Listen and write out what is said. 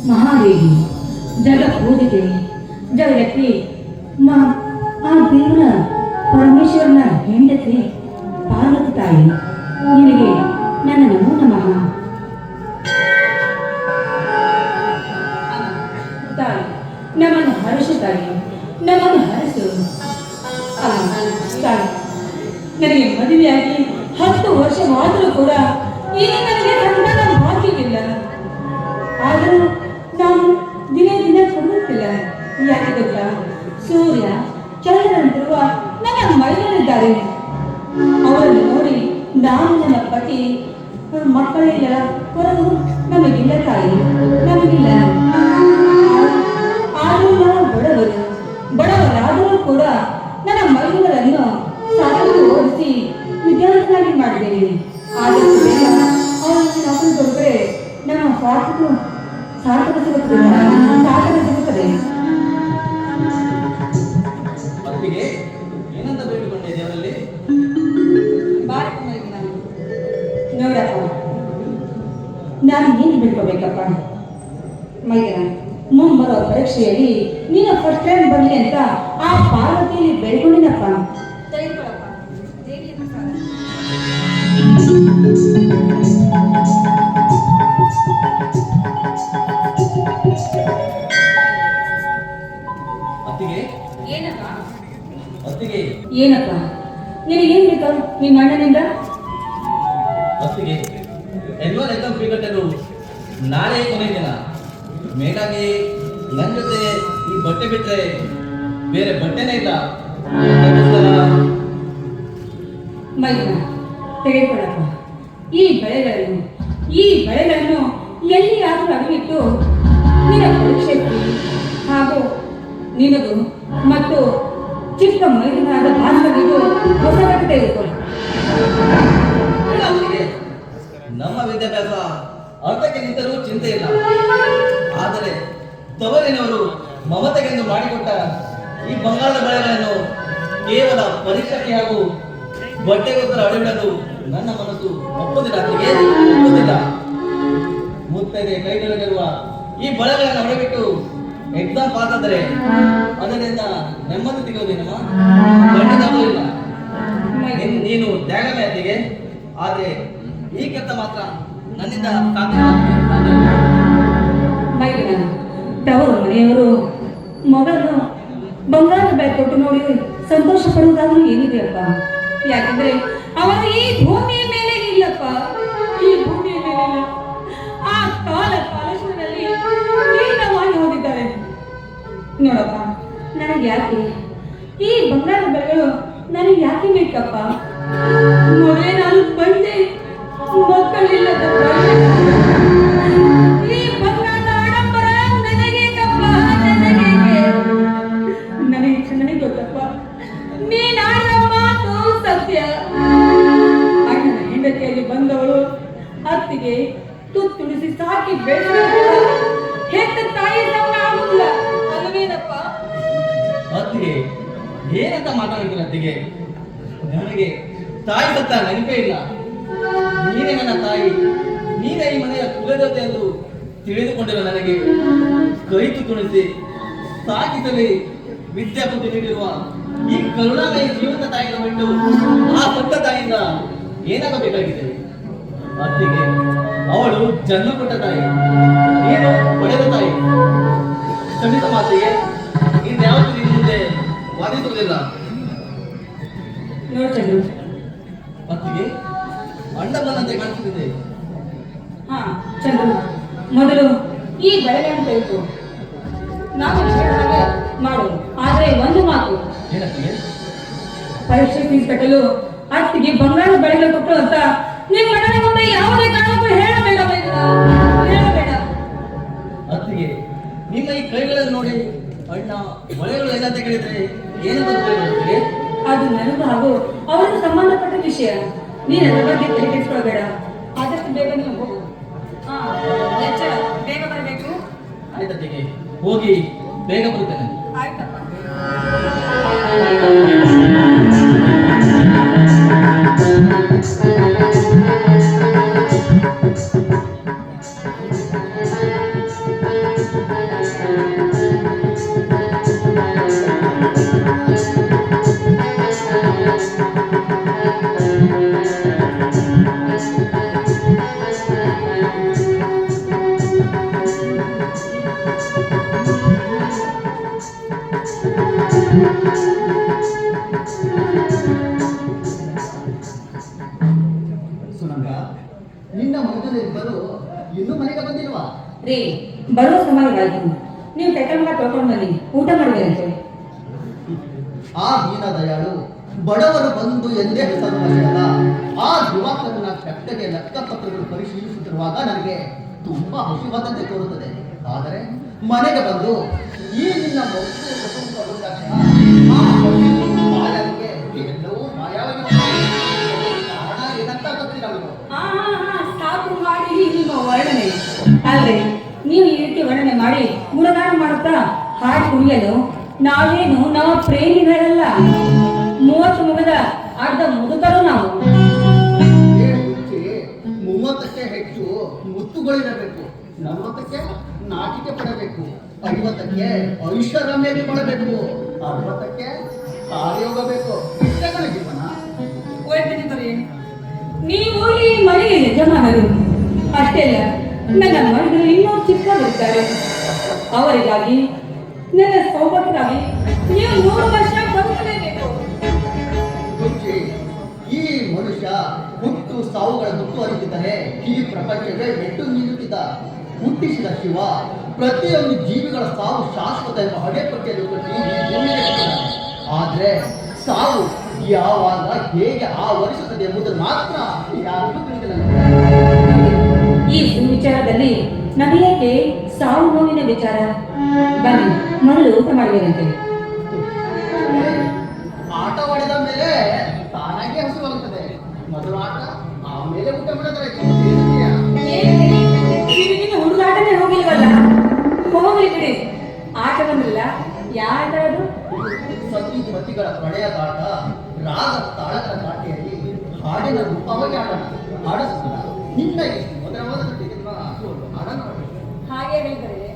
ಮಹಾದೇವಿ ಜಗಪೂಜಿತೆ ಜಗಕ್ಕೆ ಆ ದೇವರ ಪರಮೇಶ್ವರನ ಹೆಂಡತಿ ಪಾರ್ವತಿ ತಾಯಿ ನಿನಗೆ ನನ್ನ ನಮೋ ನಮಃ. ತಾಯಿ ನಮ್ಮನ್ನು ಹರಸು ತಾಯಿ, ನಮ್ಮನ್ನು ಹರಸು. ತಾಯಿ ನನಗೆ ಮದುವೆಯಾಗಿ 10 ವರ್ಷವಾದರೂ ಕೂಡ ಈಗ ನನಗೆ ಸಂತಾನ ಭಾಗ್ಯವಿಲ್ಲ. ಆದರೂ ನಾನು ದಿನೇ ದಿನ ಕೊಡುತ್ತಿಲ್ಲ. ಯಾಕೆ ಗೊತ್ತಾ? ಸೂರ್ಯ ಚಂದ್ರನಂತಿರುವ ನನ್ನ ಮೈದನಿದ್ದಾರೆ. ಅವರನ್ನು ನೋಡಿ ನಾನು ನನ್ನ ಪತಿ ಮಕ್ಕಳಿಲ್ಲ, ಹೊರಗು ನಮಗಿಲ್ಲ ತಾಯಿ, ನಮಗಿಲ್ಲ. ಆದರೂ ನಾವು ಬಡವರಾದರೂ ಕೂಡ ನನ್ನ ಮೈದನರನ್ನು ಸಾಕಷ್ಟು ಓದಿಸಿ ವಿದ್ಯಾರ್ಥಿಯಾಗಿ ಮಾಡಿದ್ದೇನೆ. ಆದರೂ ಅವರಿಗೆ ನೌಕರಿ ಕೊಟ್ಟರೆ ನಮ್ಮ ಸಾರ್ಥಕ ಸಿಗುತ್ತದೆ. ನೋಡಪ್ಪ, ನಾನು ಏನು ಬಿಟ್ಕೋಬೇಕಪ್ಪ ಮೈದನ, ಮುಂಬರೋ ಪರೀಕ್ಷೆಯಲ್ಲಿ ನೀನು ಫಸ್ಟ್ ಟೈಮ್ ಬರಲಿ ಅಂತ ಆ ಪಾರ್ವತಿಯಲ್ಲಿ ಬೆಳ್ಕೊಂಡಿನಪ್ಪ. ಏನಪ್ಪ ನಿನಗೇನ್ ಬೇಕು ನಿಮ್ಮ ಅಣ್ಣನಿಂದ? ನಾಳೆ ಕೊನೆ ದಿನ. ಮೇಲಾಗಿ ನನ್ನ ಜೊತೆ ಈ ಬಟ್ಟೆ ಬಿಟ್ರೆ ಬೇರೆ ಬಟ್ಟೆನೇ ಇಲ್ಲ. ಮೈದನ ತೆಗೆದುಕೊಳ್ಳಪ್ಪ. ಈ ಬೆಳೆಗಳನ್ನು ಎಲ್ಲಿಯಾದರೂ ಅಡವಿಟ್ಟು ನಿನ್ನ ಪರೀಕ್ಷೆ ಹಾಗೂ ನಿನಗೂ ಮತ್ತು ಚಿಕ್ಕ ಮೈದನಾದ ಭಾಷೆಗೂ ಹೊಸ ಬಟ್ಟೆ ತೆಗೆದುಕೊಳ್ಳಿ. ನಮ್ಮ ವಿದ್ಯಾಭ್ಯಾಸ ಅರ್ಥಕ್ಕೆ ನಿಂತರೂ ಚಿಂತೆ ಇಲ್ಲ. ಆದರೆ ತವರಿನವರು ಮಮತೆಗೆಂದು ಮಾಡಿಕೊಟ್ಟ ಈ ಬಂಗಾರದ ಬಳೆಗಳನ್ನು ಕೇವಲ ಪರೀಕ್ಷೆಗೆ ಹಾಗೂ ಬಟ್ಟೆಗೋಸ್ಕರ ಅಡವಿಡಲು ನನ್ನ ಮನಸ್ಸು ಒಪ್ಪುವುದಿಲ್ಲ. ಮುತ್ತೈದೆ ಕೈಗಳಲ್ಲಿರುವ ಈ ಬಳೆಗಳನ್ನು ಅಡವಿಟ್ಟು ಎಕ್ಸಾಮ್ ಪಾಸ್ ಆದರೆ ಅದರಿಂದ ನೆಮ್ಮದಿ ಸಿಗೋದೇನಮ್ಮ? ಖಂಡಿತವೂ ಇಲ್ಲ. ನೀನು ತ್ಯಾಗಮಯತೆಗೆ, ಆದರೆ ಈ ಕೆಲಸ ಮಾತ್ರ ನನ್ನಿಂದ ಸಾಧ್ಯ. ತವರು ಮನೆಯವರು ಮಗಳನ್ನು ಬಂಗಾರದ ಬೆಲೆ ಕೊಟ್ಟು ನೋಡಿ ಸಂತೋಷ ಪಡುವುದಾದ್ರೂ ಏನಿದೆಯಪ್ಪ. ಯಾಕಂದ್ರೆ ಅವರು ಈ ಭೂಮಿಯ ಮೇಲೆ ಇಲ್ಲಪ್ಪ, ಈ ಭೂಮಿಯ ಮೇಲೆ ಇಲ್ಲ. ಆ ಕಾಲ ಕಾಲೇಶ್ವರದಲ್ಲಿ ಲೀನವಾಗಿ ಹೋಗಿದ್ದಾರೆ. ನೋಡಪ್ಪ, ನನಗೆ ಯಾಕೆ ಈ ಬಂಗಾರದ ಬೆಲೆಗಳು ನನಗೆ ಯಾಕೆ ಬೇಕಪ್ಪ? ಮೊದಲೇ ನಾನು ಬಂದೆ, ಮಕ್ಕಳಿಲ್ಲದ ಈ ಬಂಗಾರದ ಆಡಂಬರ ನನಗೇಕಪ್ಪ, ನನಗೆ ಚೆನ್ನಾಗಿ ಗೊತ್ತಪ್ಪ. ನೀನಾಡಿದ ಮಾತು ಸತ್ಯ. ಅಣ್ಣನ ಹೆಂಡತಿಯಾಗಿ ಬಂದವಳು ಅತ್ತಿಗೆ ತುತ್ತುಡಿಸಿ ಸಾಕಿ ಬೆಳೆಸಿದ ಹೆತ್ತ ತಾಯಿ ಸಮ ಆಗುದಿಲ್ಲ ಅಲ್ಲವೇನಪ್ಪ? ಅತ್ತಿಗೆ ಏನಂತ ಮಾತಾಡಿದ್ರು ಅತ್ತಿಗೆ? ನನಗೆ ತಾಯಿ ಸತ್ತ ನೆನಪೇ ಇಲ್ಲ. ನೀನೇ ನನ್ನ ತಾಯಿ, ನೀನೇ ಈ ಮನೆಯ ಕುಲದೇವತೆ ಎಂದು ತಿಳಿದುಕೊಂಡಿರೋ ನನಗೆ ಕೈ ತುಣಿಸಿ ಸಾಕಿಸಲಿ ವಿದ್ಯಾಬುದ್ಧಿ ನೀಡಿರುವ ಈ ಕರುಣಾಮಯ ಜೀವಂತ ತಾಯಿಯನ್ನು ಬಿಟ್ಟು ಆ ಸತ್ತ ತಾಯಿಯಿಂದ ಏನಾಗಬೇಕಾಗಿದೆ? ಅತ್ತಿಗೆ ಅವಳು ಜನ್ಮ ಕೊಟ್ಟ ತಾಯಿ, ನೀನು ಪಡೆದ ತಾಯಿ. ಖಂಡಿತ ಮಾತಿಗೆ ಇನ್ಯಾವತ್ತೂ ನಿನ್ನ ಮುಂದೆ ವಾದಿಸುವುದಿಲ್ಲ. ನೋಡ್ಚಂದ್ರು, ಅತ್ತಿಗೆ ಅಣ್ಣ ಬಂದಂತೆ ಕಾಣಿಸುತ್ತಿದೆ. ಹಾ ಚಂದ್ರು, ಮೊದಲು ಈ ಬೆಳೆಗಳನ್ನು ತೆಗೆದು ನಾವು ಹಾಗೆ ಮಾಡು. ಆದ್ರೆ ಒಂದು ಮಾತು, ಏನತ್ತಿಗೆ? ಪರೀಕ್ಷೆ ಫೀಸ್ ಕಟ್ಟಲು ಅತ್ತಿಗೆ ಬಂಗಾರ ಬೆಳೆಗಳು ಕೊಟ್ಟು ಅಂತ ನಿಮ್ಮ ಅಣ್ಣನ ಮುಂದೆ ಯಾವುದೇ ಕಾರಣಕ್ಕೂ ಹೇಳಬೇಡ. ಅತ್ತಿಗೆ ನಿಮ್ಮ ಈ ಕೈಗಳನ್ನು ನೋಡಿ ಅಣ್ಣ ಮೊಳೆಗಳು ಎಲ್ಲ ತೆಗೆದಿದ್ರೆ ಏನು ಗೊತ್ತಿದೆ? ಅದು ನನಗೂ ಹಾಗೂ ಅವರಿಗೆ ಸಂಬಂಧಪಟ್ಟ ವಿಷಯ. ನೀನು ಅದರ ಬಗ್ಗೆ ತಲೆ ಕೆಡಿಸ್ಕೊಳ್ಬೇಡ. ಆದಷ್ಟು ಬೇಗ ನೀವು ಹೋಗು. ಲೆಕ್ಚರ್ ಬೇಗ ಬರಬೇಕು. ಆಯ್ತತ್ತಿಗೆ, ಹೋಗಿ ಬೇಗ ಬರುತ್ತೇನೆ. ಆಯ್ತಪ್ಪ. ಸುನಂದ, ನಿನ್ನ ಮಗನಿಬ್ಬರು ಇನ್ನೂ ಮನೆಗೆ ಬಂದಿಲ್ವಾ? ರೀ, ಬರುವ ಸಮಯವಾಯಿತು. ನೀವು ಕೆಟ್ಟಮಗ ತೊಳ್ಕೊಂಡು ಬನ್ನಿ, ಊಟ ಮಾಡಬೇಕಂತೆ. ಆ ದೀನ ದಯಾಳು ಬಡವರು ಬಂದು ಎಂದೇ ಹೆಸರು ಅಲ್ಲ. ಆ ದಿವಾಕರನ ಕಟ್ಟಗೆ ಲೆಕ್ಕಪತ್ರಗಳು ಪರಿಶೀಲಿಸುತ್ತಿರುವಾಗ ನನಗೆ ತುಂಬಾ ಹಸಿವಾದಂತೆ ತೋರುತ್ತದೆ. ಆದರೆ ಮನೆಗೆ ಬಂದು ಈ ನಿನ್ನ ಮಗು ಕುಟುಂಬ ಬಂದ ತಕ್ಷಣ ಆ ಮಾಯಾವಿಗೆ ಎಲ್ಲವೂ ಮಾಯಾವಾಗಿ ಕಾರಣ ಏನಂತ ಗೊತ್ತಿರಲಿಲ್ಲ. ಸಾಕು ಮಾಡಿ ನಿಮ್ಮ ವರ್ಣನೆ. ಅಲ್ರಿ, ನೀವು ಈ ರೀತಿ ವರ್ಣನೆ ಮಾಡಿ ಗುಣಗಾನ ಮಾಡುತ್ತಾ ಹಾಡು ಕುಣಿಯಲು ನಾವೇನು ನಾವು ಪ್ರೇಮಿಗಳಲ್ಲ. 30 ಮುಗದ ಅರ್ಧ ಮುದುಕರು ನಾವು. 30ಕ್ಕೆ ಹೆಚ್ಚು ಮುತ್ತುಗಳಿರಬೇಕು, 40ಕ್ಕೆ ನಾಟಿಕೆ ಪಡಬೇಕು, 50ಕ್ಕೆ ಐಷಾರಾಮ್ಯತೆ ಮಾಡಬೇಕು, 60ಕ್ಕೆ ಕಾರ್ಯೋಗ ಬೇಕು. ಇಷ್ಟಗಳ ಜೀವನ. ನೀವು ಈ ಮನೆಯ ಯಜಮಾನರು. ಅಷ್ಟೇ ಅಲ್ಲ, ನನ್ನ ಮಗಳು ಇನ್ನೂ ಚಿಕ್ಕವರಿದ್ದಾರೆ. ಅವರಿಗಾಗಿ ನನ್ನ ಸೌಭಾಗ್ಯಕ್ಕಾಗಿ ನೀವು 100 ವರ್ಷ ಬದುಕಲೇಬೇಕು. ಈ ಮನುಷ್ಯ ಹುಟ್ಟು ಸಾವುಗಳ ದುಃಖ ಅರಿತಿದ್ದರೆ ಈ ಪ್ರಪಂಚವೇ ಎಟ್ಟು ನಿಲ್ಲುತ್ತಿದ್ದ. ಹುಟ್ಟಿಸಿದ ಶಿವ ಪ್ರತಿಯೊಂದು ಜೀವಿಗಳ ಸಾವು ಶಾಶ್ವತ ಎಂಬ ಹಡೆಪಟ್ಟಿಯನ್ನು ಕಟ್ಟಿ ಈ ಭೂಮಿಗೆ ಕಟ್ಟಿದ್ದಾನೆ. ಆದ್ರೆ ಸಾವು ಯಾವಾಗ ಹೇಗೆ ಆವರಿಸುತ್ತದೆ ಎಂಬುದನ್ನು ಮಾತ್ರ ಯಾರಿಗೂ ತಿಳಿದಿಲ್ಲ. ಈ ವಿಚಾರದಲ್ಲಿ ನನಗೇಕೆ ಸಾವು ನೋವಿನ ವಿಚಾರ? ಬನ್ನಿ, ಮೊದಲು ಊಟ ಮಾಡಬೇಕಂತೆ. ಆಟವಾಡಿದ ಮೇಲೆ ತಾನಾಗೆ ಹಸುವಾಗುತ್ತದೆ. ಮೊದಲು ಆಟ, ಆಮೇಲೆ ಊಟ ಮಾಡಿದ್ರೆ ಹುಡುಗಾಟನೇ ಹೋಗಿಲ್ವಲ್ಲ? ಹೋಗ್ಲಿ ಬಿಡಿ. ಆಟ ಬಂದಿಲ್ಲ. ಯಾವ ಆಟ ಅದು? ಸತಿ ಪತಿಗಳ ಪ್ರಣಯದಾಟ, ರಾಗ ತಾಳಗಳ ದಾಟಿಯಲ್ಲಿ ಹಾಡಿನ ರೂಪವಾಗಿ ಆಡೋಣ. ಆಡಿಸ್ತಾರ ನಿನ್ನ ಮೊದಲ ಆಡೋಣ. ಹಾಗೆ ಹೇಳಿದರೆ